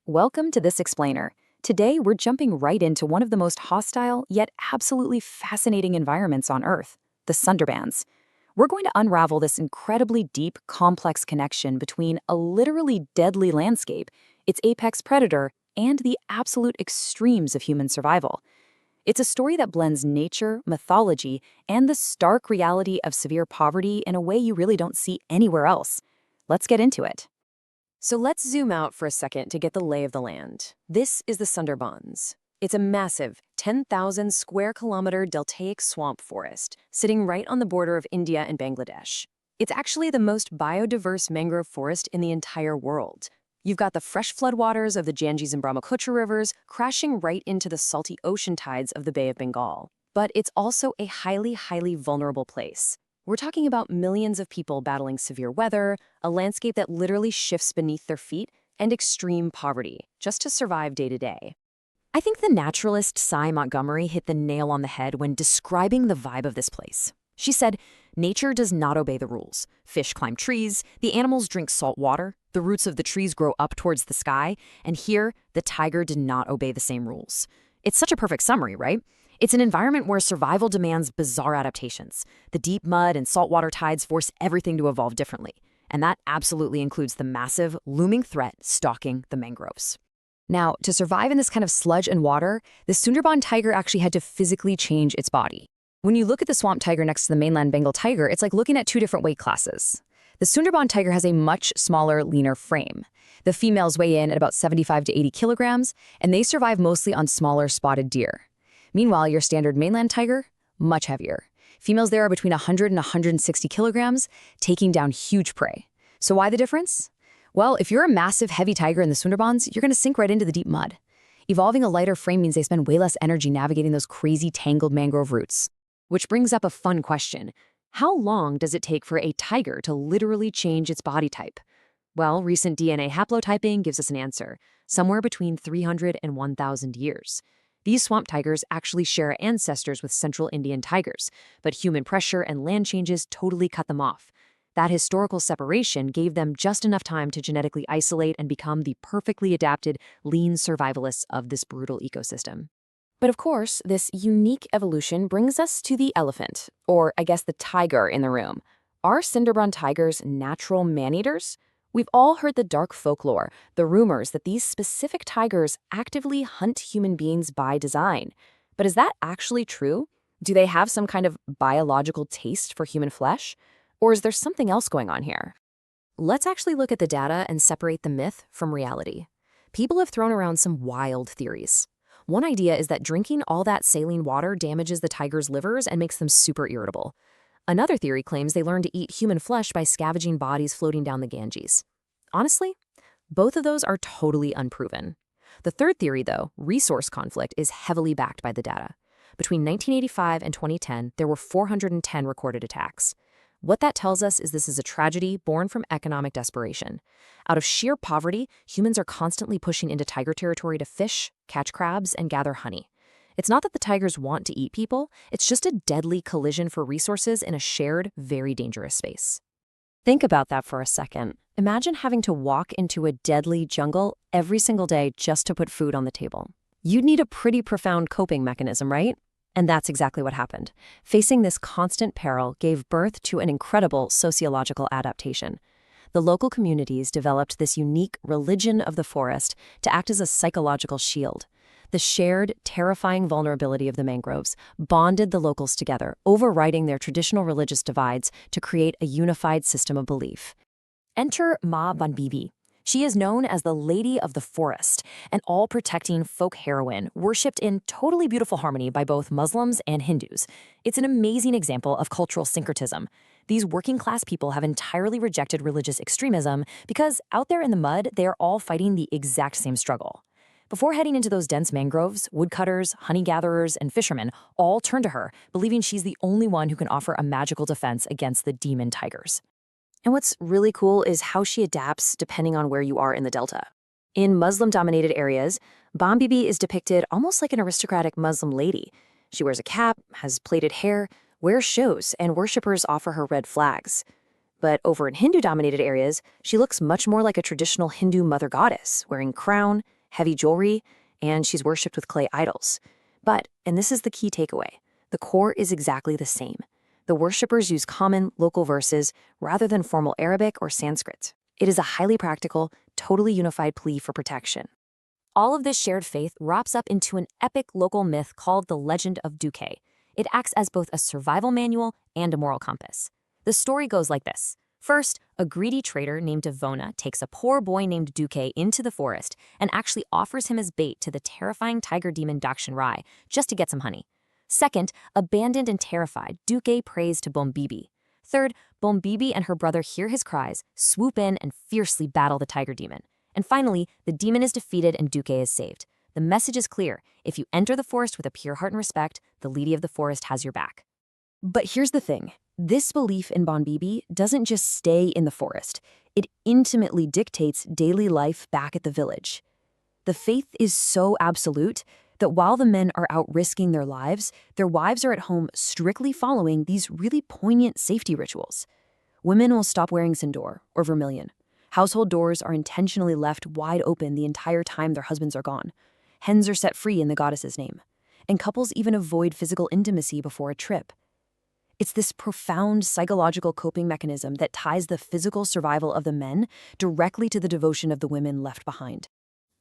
Welcome to This Explainer. Today, we're jumping right into one of the most hostile yet absolutely fascinating environments on Earth, the Sundarbans. We're going to unravel this incredibly deep, complex connection between a literally deadly landscape, its apex predator, and the absolute extremes of human survival. It's a story that blends nature, mythology, and the stark reality of severe poverty in a way you really don't see anywhere else. Let's get into it. So let's zoom out for a second to get the lay of the land. This is the Sundarbans. It's a massive 10,000 square kilometer deltaic swamp forest sitting right on the border of India and Bangladesh. It's actually the most biodiverse mangrove forest in the entire world. You've got the fresh floodwaters of the Ganges and Brahmaputra rivers crashing right into the salty ocean tides of the Bay of Bengal. But it's also a highly vulnerable place. We're talking about millions of people battling severe weather, a landscape that literally shifts beneath their feet, and extreme poverty, just to survive day to day. I think the naturalist Cy Montgomery hit the nail on the head when describing the vibe of this place. She said, "Nature does not obey the rules. Fish climb trees, the animals drink salt water, the roots of the trees grow up towards the sky, and here, the tiger did not obey the same rules." It's such a perfect summary, right? It's an environment where survival demands bizarre adaptations. The deep mud and saltwater tides force everything to evolve differently. And that absolutely includes the massive, looming threat stalking the mangroves. Now, to survive in this kind of sludge and water, the Sundarban tiger actually had to physically change its body. When you look at the swamp tiger next to the mainland Bengal tiger, it's like looking at two different weight classes. The Sundarban tiger has a much smaller, leaner frame. The females weigh in at about 75 to 80 kilograms, and they survive mostly on smaller spotted deer. Meanwhile, your standard mainland tiger, much heavier. Females there are between 100 and 160 kilograms, taking down huge prey. So why the difference? Well, if you're a massive, heavy tiger in the Sundarbans, you're going to sink right into the deep mud. Evolving a lighter frame means they spend way less energy navigating those crazy, tangled mangrove roots. Which brings up a fun question. How long does it take for a tiger to literally change its body type? Well, recent DNA haplotyping gives us an answer, somewhere between 300 and 1,000 years. These swamp tigers actually share ancestors with central Indian tigers, but human pressure and land changes totally cut them off. That historical separation gave them just enough time to genetically isolate and become the perfectly adapted, lean survivalists of this brutal ecosystem. But of course, this unique evolution brings us to the elephant, or I guess the tiger in the room. Are Sundarban tigers natural man-eaters? We've all heard the dark folklore, the rumors that these specific tigers actively hunt human beings by design. But is that actually true? Do they have some kind of biological taste for human flesh? Or is there something else going on here? Let's actually look at the data and separate the myth from reality. People have thrown around some wild theories. One idea is that drinking all that saline water damages the tiger's livers and makes them super irritable. Another theory claims they learn to eat human flesh by scavenging bodies floating down the Ganges. Honestly, both of those are totally unproven. The third theory, though, resource conflict, is heavily backed by the data. Between 1985 and 2010, there were 410 recorded attacks. What that tells us is this is a tragedy born from economic desperation. Out of sheer poverty, humans are constantly pushing into tiger territory to fish, catch crabs, and gather honey. It's not that the tigers want to eat people, it's just a deadly collision for resources in a shared, very dangerous space. Think about that for a second. Imagine having to walk into a deadly jungle every single day just to put food on the table. You'd need a pretty profound coping mechanism, right? And that's exactly what happened. Facing this constant peril gave birth to an incredible sociological adaptation. The local communities developed this unique religion of the forest to act as a psychological shield. The shared, terrifying vulnerability of the mangroves bonded the locals together, overriding their traditional religious divides to create a unified system of belief. Enter Ma Banbibi. She is known as the Lady of the Forest, an all-protecting folk heroine worshipped in totally beautiful harmony by both Muslims and Hindus. It's an amazing example of cultural syncretism. These working-class people have entirely rejected religious extremism because out there in the mud, they are all fighting the exact same struggle. Before heading into those dense mangroves, woodcutters, honey gatherers, and fishermen all turn to her, believing she's the only one who can offer a magical defense against the demon tigers. And what's really cool is how she adapts depending on where you are in the Delta. In Muslim-dominated areas, Banbibi is depicted almost like an aristocratic Muslim lady. She wears a cap, has plaited hair, wears shoes, and worshippers offer her red flags. But over in Hindu-dominated areas, she looks much more like a traditional Hindu mother goddess, wearing crown, heavy jewelry, and she's worshipped with clay idols. But, and this is the key takeaway, the core is exactly the same. The worshippers use common, local verses rather than formal Arabic or Sanskrit. It is a highly practical, totally unified plea for protection. All of this shared faith wraps up into an epic local myth called the Legend of Duque. It acts as both a survival manual and a moral compass. The story goes like this. First, a greedy trader named Devona takes a poor boy named Duque into the forest and actually offers him as bait to the terrifying tiger demon Dakshin Rai just to get some honey. Second, abandoned and terrified, Duque prays to Bombibi. Third, Bombibi and her brother hear his cries, swoop in, and fiercely battle the tiger demon. And finally, the demon is defeated and Duque is saved. The message is clear. If you enter the forest with a pure heart and respect, the Lady of the Forest has your back. But here's the thing. This belief in Bombibi doesn't just stay in the forest. It intimately dictates daily life back at the village. The faith is so absolute that while the men are out risking their lives, their wives are at home strictly following these really poignant safety rituals. Women will stop wearing sindoor or vermilion. Household doors are intentionally left wide open the entire time their husbands are gone. Hens are set free in the goddess's name. And couples even avoid physical intimacy before a trip. It's this profound psychological coping mechanism that ties the physical survival of the men directly to the devotion of the women left behind.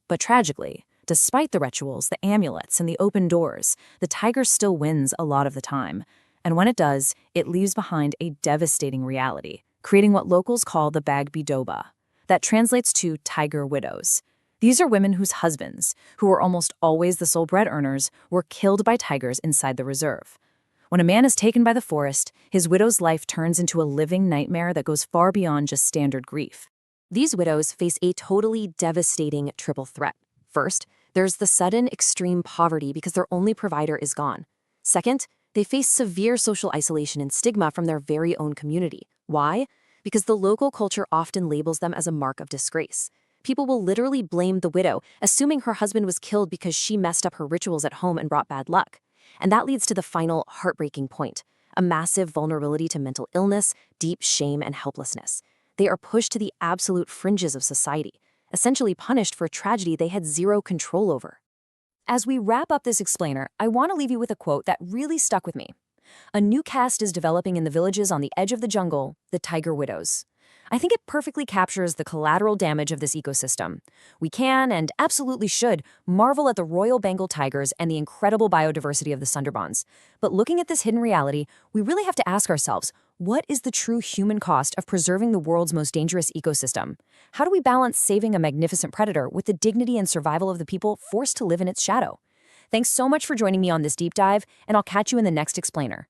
But tragically, despite the rituals, the amulets, and the open doors, the tiger still wins a lot of the time. And when it does, it leaves behind a devastating reality, creating what locals call the Bagbidoba. That translates to tiger widows. These are women whose husbands, who were almost always the sole bread earners, were killed by tigers inside the reserve. When a man is taken by the forest, his widow's life turns into a living nightmare that goes far beyond just standard grief. These widows face a totally devastating triple threat. First, there's the sudden extreme poverty because their only provider is gone. Second, they face severe social isolation and stigma from their very own community. Why? Because the local culture often labels them as a mark of disgrace. People will literally blame the widow, assuming her husband was killed because she messed up her rituals at home and brought bad luck. And that leads to the final heartbreaking point, a massive vulnerability to mental illness, deep shame, and helplessness. They are pushed to the absolute fringes of society, essentially punished for a tragedy they had zero control over. As we wrap up this explainer, I want to leave you with a quote that really stuck with me. A new caste is developing in the villages on the edge of the jungle, the tiger widows. I think it perfectly captures the collateral damage of this ecosystem. We can, and absolutely should, marvel at the Royal Bengal Tigers and the incredible biodiversity of the Sundarbans. But looking at this hidden reality, we really have to ask ourselves, what is the true human cost of preserving the world's most dangerous ecosystem? How do we balance saving a magnificent predator with the dignity and survival of the people forced to live in its shadow? Thanks so much for joining me on this deep dive, and I'll catch you in the next explainer.